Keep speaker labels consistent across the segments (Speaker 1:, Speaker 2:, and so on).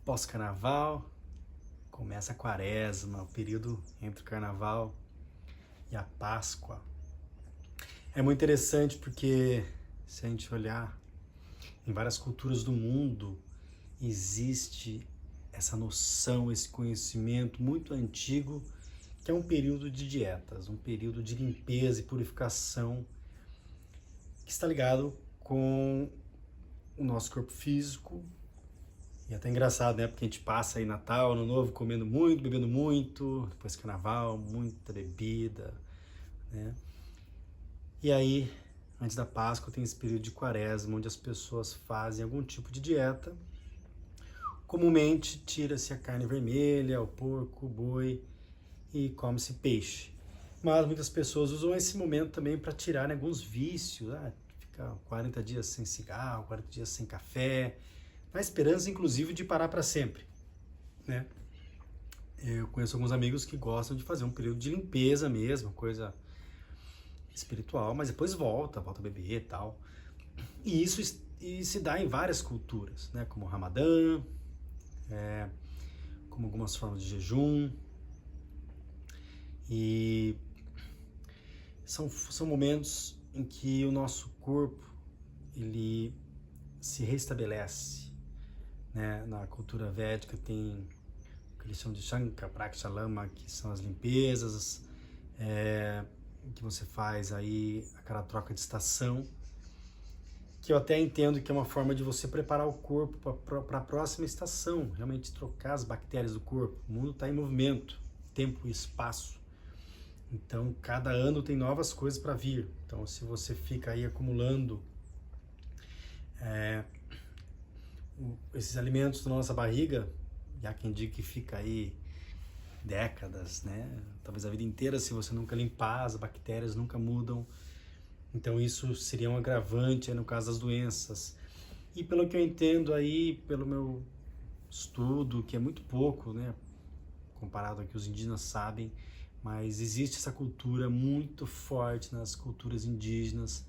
Speaker 1: Pós-carnaval, começa a quaresma, o período entre o carnaval e a Páscoa. É muito interessante porque, se a gente olhar em várias culturas do mundo, existe essa noção, esse conhecimento muito antigo, que é um período de dietas, um período de limpeza e purificação, que está ligado com o nosso corpo físico. E é até engraçado, né? Porque a gente passa aí Natal, Ano Novo, comendo muito, bebendo muito, depois Carnaval, muita bebida, né? E aí, antes da Páscoa, tem esse período de Quaresma, onde as pessoas fazem algum tipo de dieta. Comumente, tira-se a carne vermelha, o porco, o boi e come-se peixe. Mas muitas pessoas usam esse momento também para tirar alguns vícios, ficar 40 dias sem cigarro, 40 dias sem café, na esperança, inclusive, de parar para sempre, né? Eu conheço alguns amigos que gostam de fazer um período de limpeza mesmo, coisa espiritual, mas depois volta a beber e tal. E isso se dá em várias culturas, né? Como o Ramadã, como algumas formas de jejum. E são momentos em que o nosso corpo ele se restabelece, né? Na cultura védica tem o que eles chamam de Shanka, Prakshalama, que são as limpezas, que você faz aí aquela troca de estação, que eu até entendo que é uma forma de você preparar o corpo para a próxima estação, realmente trocar as bactérias do corpo. O mundo está em movimento, tempo e espaço. Então, cada ano tem novas coisas para vir. Então, se você fica aí acumulando esses alimentos na nossa barriga, e há quem diga que fica aí décadas, né? Talvez a vida inteira, se você nunca limpar, as bactérias nunca mudam. Então, isso seria um agravante no caso das doenças. E pelo que eu entendo aí, pelo meu estudo, que é muito pouco, né? Comparado ao que os indígenas sabem, mas existe essa cultura muito forte nas culturas indígenas,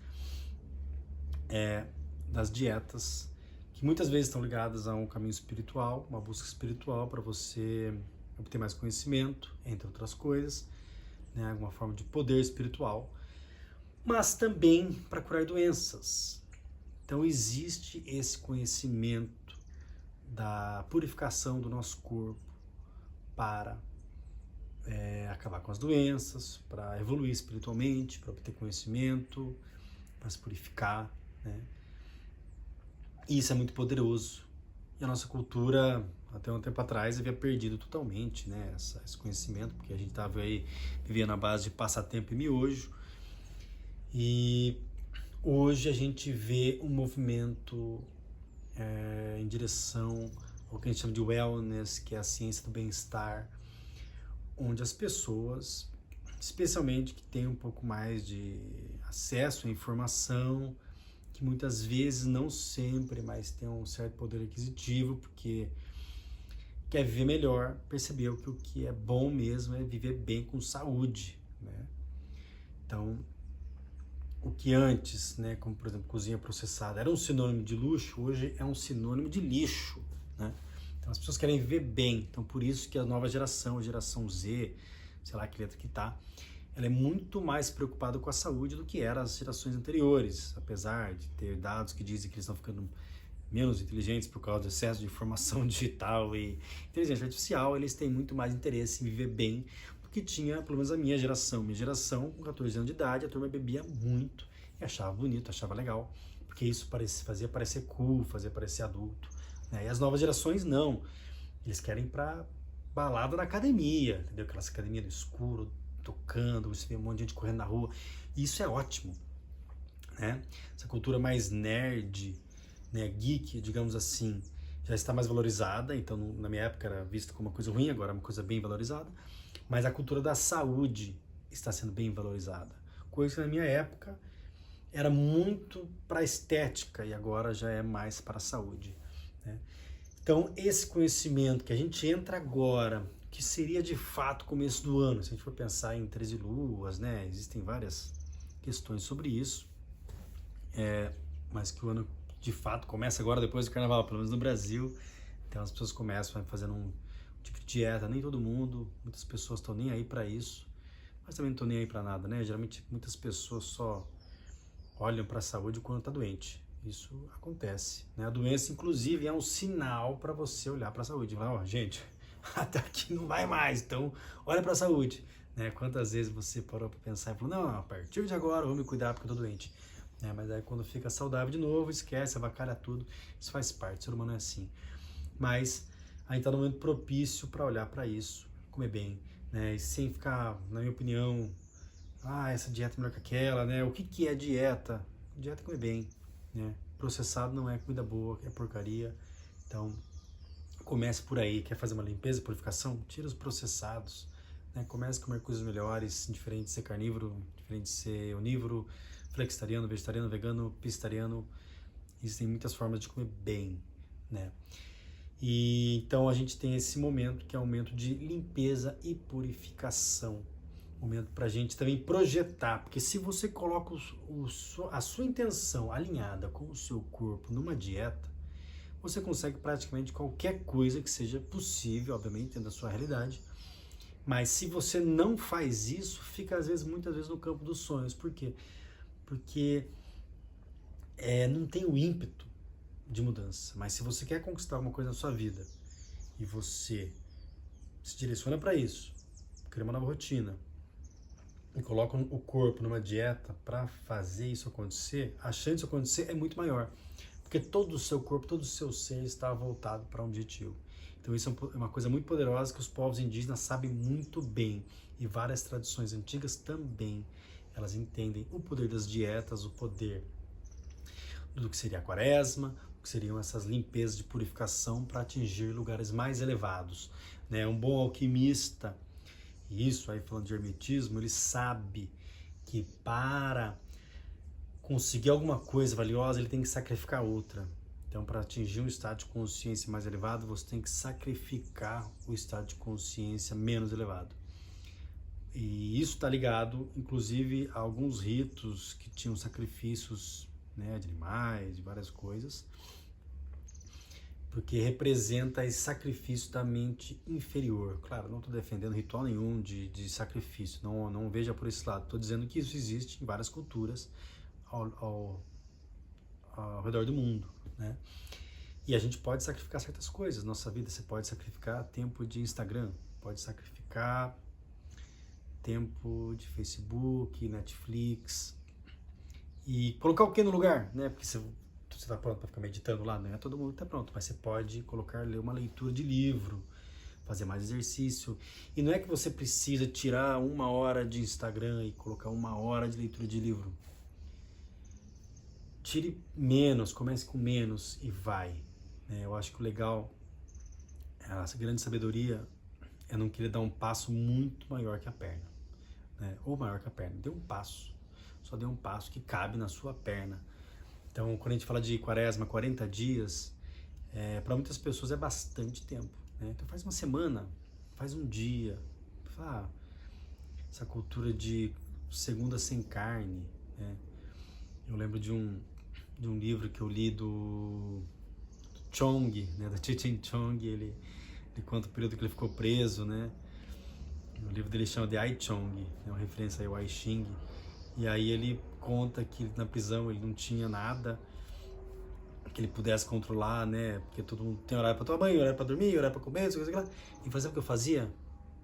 Speaker 1: das dietas, que muitas vezes estão ligadas a um caminho espiritual, uma busca espiritual para você obter mais conhecimento, entre outras coisas, né, alguma forma de poder espiritual, mas também para curar doenças. Então existe esse conhecimento da purificação do nosso corpo para acabar com as doenças, para evoluir espiritualmente, para obter conhecimento, para se purificar, né? E isso é muito poderoso. E a nossa cultura, até um tempo atrás, havia perdido totalmente, né, esse conhecimento, porque a gente estava aí vivendo na base de passatempo e miojo. E hoje a gente vê um movimento em direção ao que a gente chama de wellness, que é a ciência do bem-estar, onde as pessoas, especialmente que têm um pouco mais de acesso à informação, que muitas vezes, não sempre, mas tem um certo poder aquisitivo, porque quer viver melhor, percebeu que o que é bom mesmo é viver bem com saúde, né? Então, o que antes, né, como por exemplo cozinha processada, era um sinônimo de luxo, hoje é um sinônimo de lixo, né? Então as pessoas querem viver bem, então por isso que a nova geração, a geração Z, sei lá que letra que tá, ela é muito mais preocupada com a saúde do que eram as gerações anteriores, apesar de ter dados que dizem que eles estão ficando menos inteligentes por causa do excesso de informação digital e inteligência artificial, eles têm muito mais interesse em viver bem do que tinha, pelo menos a minha geração. Minha geração, com 14 anos de idade, a turma bebia muito e achava bonito, achava legal, porque isso fazia parecer cool, fazia parecer adulto, né? E as novas gerações não, eles querem ir pra balada na academia, entendeu? Aquelas academias no escuro, tocando, você vê um monte de gente correndo na rua, e isso é ótimo, né? Essa cultura mais nerd, né, geek, digamos assim, já está mais valorizada, então na minha época era visto como uma coisa ruim, agora é uma coisa bem valorizada, mas a cultura da saúde está sendo bem valorizada, coisa que na minha época era muito para estética e agora já é mais para a saúde, né? Então esse conhecimento que a gente entra agora, que seria de fato começo do ano, se a gente for pensar em 13 luas, né, existem várias questões sobre isso, mas que o ano de fato começa agora depois do carnaval, pelo menos no Brasil, Então as pessoas começam fazendo um tipo de dieta, nem todo mundo, muitas pessoas estão nem aí para isso, mas também não estão nem aí para nada, né? Geralmente muitas pessoas só olham para a saúde quando está doente. Isso acontece, né? A doença, inclusive, é um sinal para você olhar para a saúde. Falar, ó, gente, até aqui não vai mais, então olha para a saúde. Né? Quantas vezes você parou para pensar e falou, não, a partir de agora eu vou me cuidar porque eu tô doente. Né? Mas aí quando fica saudável de novo, esquece, avacalha tudo. Isso faz parte, o ser humano é assim. Mas a gente está no momento propício para olhar para isso, comer bem, né? E sem ficar, na minha opinião, essa dieta é melhor que aquela, né? O que é dieta? Dieta é comer bem, né? Processado não é comida boa, é porcaria. Então, comece por aí. Quer fazer uma limpeza, purificação? Tira os processados, né? Comece a comer coisas melhores, diferente de ser carnívoro, diferente de ser onívoro, flexitariano, vegetariano, vegano, pescetariano. Existem muitas formas de comer bem, né? E então a gente tem esse momento que é um momento de limpeza e purificação. Momento para a gente também projetar, porque se você coloca a sua intenção alinhada com o seu corpo numa dieta, você consegue praticamente qualquer coisa que seja possível, obviamente, dentro da sua realidade. Mas se você não faz isso, fica muitas vezes no campo dos sonhos. Por quê? Porque não tem o ímpeto de mudança. Mas se você quer conquistar alguma coisa na sua vida e você se direciona para isso, cria uma nova rotina e coloca o corpo numa dieta para fazer isso acontecer, a chance disso acontecer é muito maior. Porque todo o seu corpo, todo o seu ser está voltado para um objetivo. Então isso é uma coisa muito poderosa que os povos indígenas sabem muito bem. E várias tradições antigas também. Elas entendem o poder das dietas, o poder do que seria a quaresma, o que seriam essas limpezas de purificação para atingir lugares mais elevados. Né? Um bom alquimista, e isso aí falando de hermetismo, ele sabe que para conseguir alguma coisa valiosa, ele tem que sacrificar outra. Então, para atingir um estado de consciência mais elevado, você tem que sacrificar o estado de consciência menos elevado. E isso está ligado, inclusive, a alguns ritos que tinham sacrifícios, né, de animais, de várias coisas, porque representa esse sacrifício da mente inferior. Claro, não estou defendendo ritual nenhum de sacrifício, não veja por esse lado. Estou dizendo que isso existe em várias culturas ao redor do mundo, né? E a gente pode sacrificar certas coisas na nossa vida. Você pode sacrificar tempo de Instagram, pode sacrificar tempo de Facebook, Netflix, e colocar o que no lugar, né? Porque você está pronto para ficar meditando lá, não é todo mundo está pronto, mas você pode ler uma leitura de livro, fazer mais exercício. E não é que você precisa tirar 1 hora de Instagram e colocar 1 hora de leitura de livro. Tire menos, comece com menos e vai. Eu acho que o legal, a grande sabedoria é não querer dar um passo muito maior que a perna, né? Ou maior que a perna. Dê um passo, só dê um passo que cabe na sua perna. Então, quando a gente fala de quaresma, 40 dias, para muitas pessoas é bastante tempo, né? Então faz uma semana, faz um dia. Essa cultura de segunda sem carne, né? Eu lembro de um livro que eu li do Chong, né, da Chechen Chong. Ele conta o período que ele ficou preso, né? O livro dele chama de Ai Chong, é uma referência ao Ai Ching. E aí ele conta que na prisão ele não tinha nada que ele pudesse controlar, né? Porque todo mundo tem horário para tomar banho, horário para dormir, horário para comer, sei lá. E sabe o que eu fazia?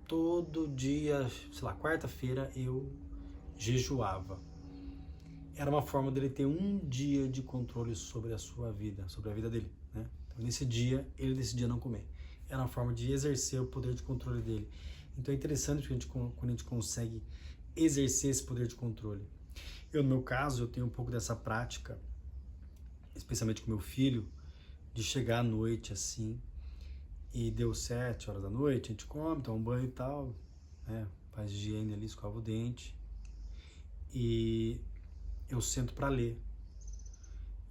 Speaker 1: Todo dia, sei lá, quarta-feira eu jejuava. Era uma forma dele ter um dia de controle sobre a sua vida, sobre a vida dele, né? Então, nesse dia, ele decidia não comer. Era uma forma de exercer o poder de controle dele. Então é interessante quando a gente consegue exercer esse poder de controle. No meu caso, eu tenho um pouco dessa prática, especialmente com meu filho, de chegar à noite assim, e deu 7 horas da noite, a gente come, toma um banho e tal, né? Faz higiene ali, escova o dente, e eu sento para ler.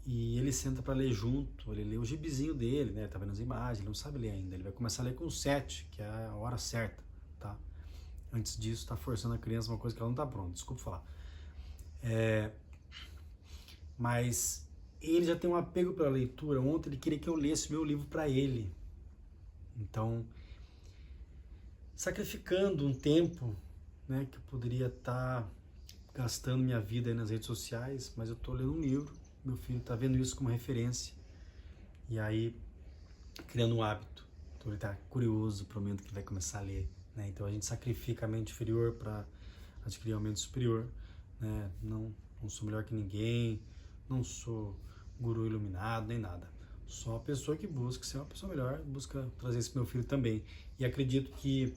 Speaker 1: E ele senta para ler junto, ele lê o gibizinho dele, né? Tá vendo as imagens, ele não sabe ler ainda. Ele vai começar a ler com 7, que é a hora certa, tá? Antes disso, tá forçando a criança uma coisa que ela não tá pronta, desculpa falar. Mas ele já tem um apego pela leitura. Ontem ele queria que eu lesse meu livro para ele. Então, sacrificando um tempo, né, que eu poderia estar gastando minha vida aí nas redes sociais, mas eu estou lendo um livro, meu filho está vendo isso como referência, e aí criando um hábito. Então ele está curioso para o momento que vai começar a ler, né? Então a gente sacrifica a mente inferior para adquirir a mente superior, né? Não sou melhor que ninguém, não sou guru iluminado, nem nada. Sou uma pessoa que busca ser uma pessoa melhor, busca trazer isso pro meu filho também. E acredito que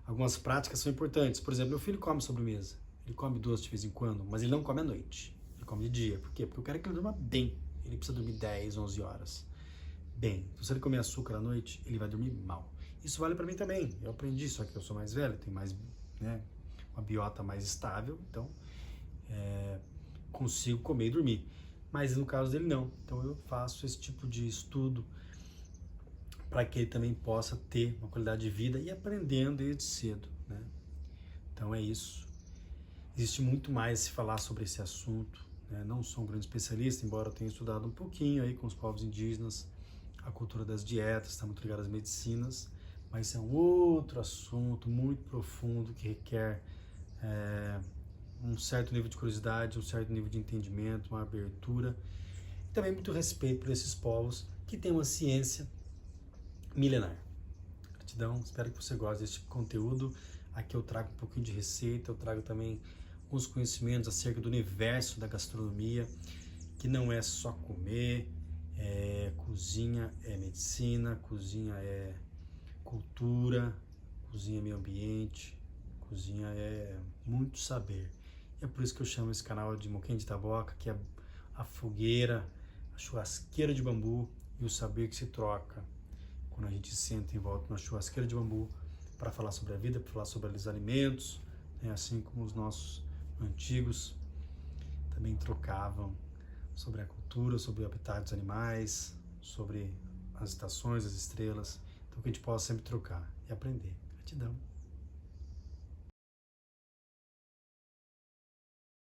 Speaker 1: algumas práticas são importantes. Por exemplo, meu filho come sobremesa. Ele come doce de vez em quando, mas ele não come à noite. Ele come de dia. Por quê? Porque eu quero que ele durma bem. Ele precisa dormir 10, 11 horas. Bem, então, se ele comer açúcar à noite, ele vai dormir mal. Isso vale para mim também. Eu aprendi, só que eu sou mais velho, tenho mais, né, uma biota mais estável, então consigo comer e dormir. Mas no caso dele não. Então eu faço esse tipo de estudo para que ele também possa ter uma qualidade de vida e aprendendo desde cedo, né? Então é isso. Existe muito mais a se falar sobre esse assunto, né? Não sou um grande especialista, embora eu tenha estudado um pouquinho aí com os povos indígenas, a cultura das dietas, está muito ligada às medicinas, mas é um outro assunto muito profundo que requer um certo nível de curiosidade, um certo nível de entendimento, uma abertura e também muito respeito por esses povos que têm uma ciência milenar. Gratidão, espero que você goste desse tipo de conteúdo. Aqui eu trago um pouquinho de receita, eu trago também alguns conhecimentos acerca do universo da gastronomia, que não é só comer, cozinha é medicina, cozinha é cultura, cozinha é meio ambiente, cozinha é muito saber. É por isso que eu chamo esse canal de Moquém de Taboca, que é a fogueira, a churrasqueira de bambu e o saber que se troca quando a gente senta em volta de uma churrasqueira de bambu para falar sobre a vida, para falar sobre os alimentos, né? Assim como os nossos antigos também trocavam sobre a cultura, sobre o habitat dos animais, sobre as estações, as estrelas. Então que a gente possa sempre trocar e aprender. Gratidão.